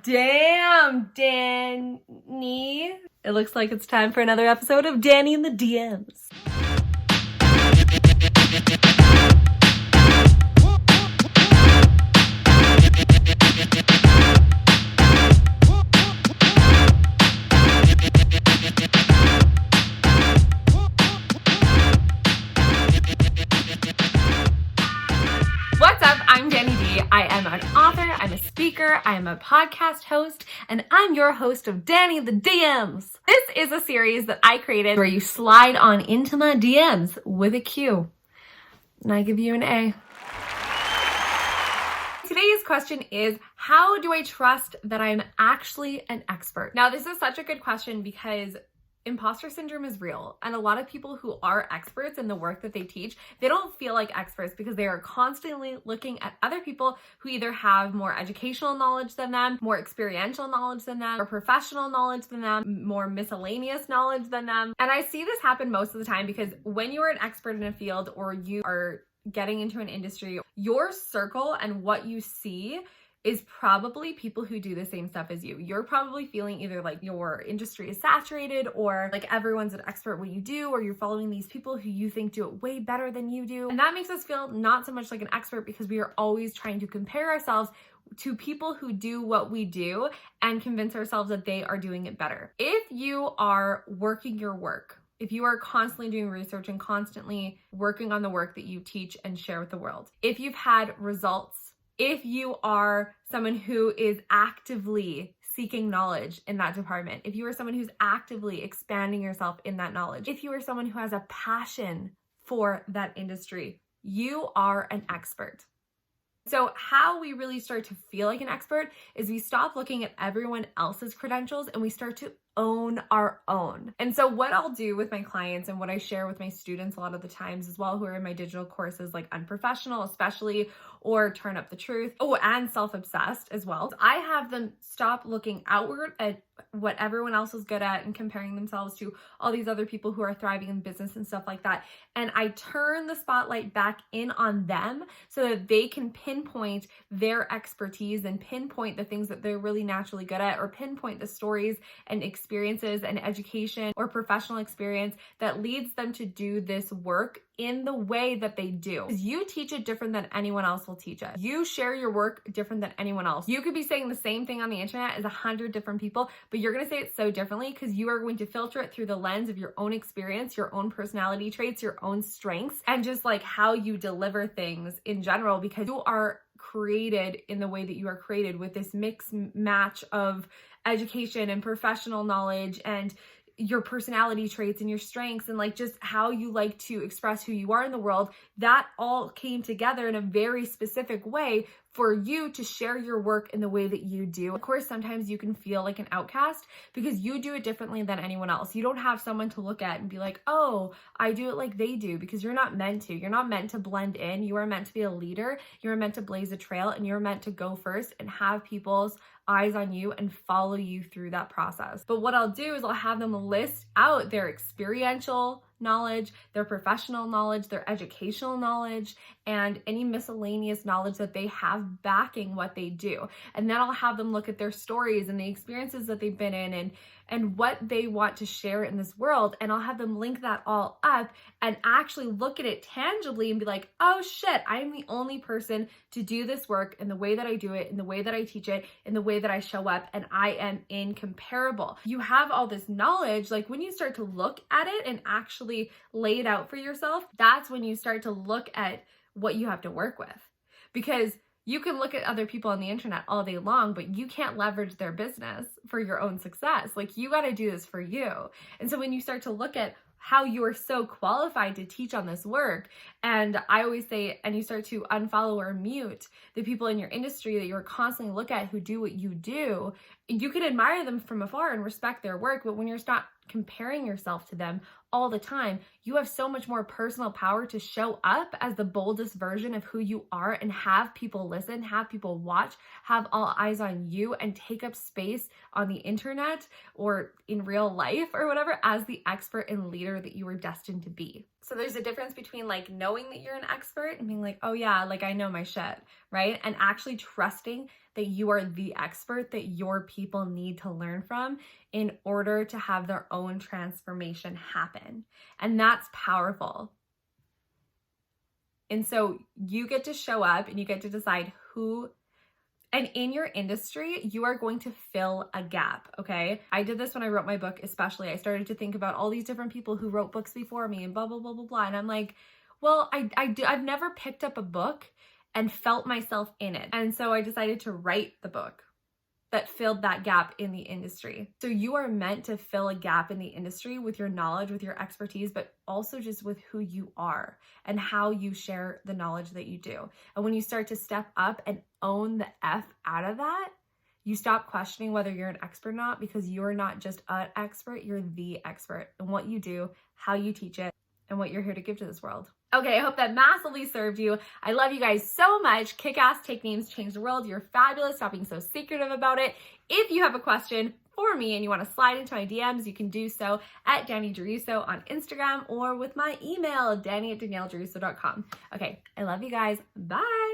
Damn, Danny. It looks like it's time for another episode of Danny in the DMs. What's up? I'm Danny D. I am an author, I'm a speaker, I am a podcast host, and I'm your host of Danny the DMs. This is a series that I created where you slide on into my DMs with a Q, and I give you an A. Today's question is, how do I trust that I'm actually an expert? Now, this is such a good question because imposter syndrome is real, and a lot of people who are experts in the work that they teach, they don't feel like experts because they are constantly looking at other people who either have more educational knowledge than them, more experiential knowledge than them, or professional knowledge than them, more miscellaneous knowledge than them. And I see this happen most of the time because when you are an expert in a field or you are getting into an industry, your circle and what you see is probably people who do the same stuff as you. You're probably feeling either like your industry is saturated or like everyone's an expert at what you do, or you're following these people who you think do it way better than you do. And that makes us feel not so much like an expert because we are always trying to compare ourselves to people who do what we do and convince ourselves that they are doing it better. If you are working your work, if you are constantly doing research and constantly working on the work that you teach and share with the world, if you've had results, if you are someone who is actively seeking knowledge in that department, if you are someone who's actively expanding yourself in that knowledge, if you are someone who has a passion for that industry, you are an expert. So how we really start to feel like an expert is we stop looking at everyone else's credentials and we start to own our own. And so what I'll do with my clients and what I share with my students a lot of the times as well, who are in my digital courses like Unprofessional especially, or Turn Up the Truth, and Self-Obsessed as well, I have them stop looking outward at what everyone else is good at and comparing themselves to all these other people who are thriving in business and stuff like that. And I turn the spotlight back in on them so that they can pinpoint their expertise and pinpoint the things that they're really naturally good at, or pinpoint the stories and experiences and education or professional experience that leads them to do this work in the way that they do. Because you teach it different than anyone else will teach it. You share your work different than anyone else. You could be saying the same thing on the internet as 100 different people, but you're going to say it so differently because you are going to filter it through the lens of your own experience, your own personality traits, your own strengths, and just like how you deliver things in general, because you are created in the way that you are created with this mix match of education and professional knowledge and your personality traits and your strengths and like just how you like to express who you are in the world. That all came together in a very specific way for you to share your work in the way that you do. Of course, sometimes you can feel like an outcast because you do it differently than anyone else. You don't have someone to look at and be like, oh, I do it like they do, because you're not meant to. You're not meant to blend in. You are meant to be a leader. You're meant to blaze a trail, and you're meant to go first and have people's eyes on you and follow you through that process. But what I'll do is I'll have them list out their experiential knowledge, their professional knowledge, their educational knowledge, and any miscellaneous knowledge that they have backing what they do. And then I'll have them look at their stories and the experiences that they've been in and what they want to share in this world. And I'll have them link that all up and actually look at it tangibly and be like, oh shit, I'm the only person to do this work in the way that I do it, in the way that I teach it, in the way that I show up, and I am incomparable. You have all this knowledge, like when you start to look at it and actually lay it out for yourself, that's when you start to look at what you have to work with. Because you can look at other people on the internet all day long, but you can't leverage their business for your own success. Like, you got to do this for you. And so when you start to look at how you are so qualified to teach on this work, and I always say, and you start to unfollow or mute the people in your industry that you're constantly look at who do what you do, you can admire them from afar and respect their work, but when you're not comparing yourself to them all the time, you have so much more personal power to show up as the boldest version of who you are and have people listen, have people watch, have all eyes on you, and take up space on the internet or in real life or whatever as the expert and leader that you were destined to be. So there's a difference between like knowing that you're an expert and being like, oh yeah, like I know my shit, right? And actually trusting that you are the expert that your people need to learn from in order to have their own transformation happen. And that's powerful. And so you get to show up and you get to decide who, and in your industry, you are going to fill a gap, okay? I did this when I wrote my book, especially. I started to think about all these different people who wrote books before me and blah, blah, blah, blah, blah. And I'm like, well, I've never picked up a book and felt myself in it. And so I decided to write the book that filled that gap in the industry. So you are meant to fill a gap in the industry with your knowledge, with your expertise, but also just with who you are and how you share the knowledge that you do. And when you start to step up and own the F out of that, you stop questioning whether you're an expert or not, because you're not just an expert, you're the expert in what you do, how you teach it, and what you're here to give to this world. Okay, I hope that massively served you. I love you guys so much. Kick ass, take names, change the world. You're fabulous. Stop being so secretive about it. If you have a question for me and you want to slide into my DMs, you can do so at Danny Geruso on Instagram or with my email, danny@daniellegeruso.com. Okay, I love you guys. Bye.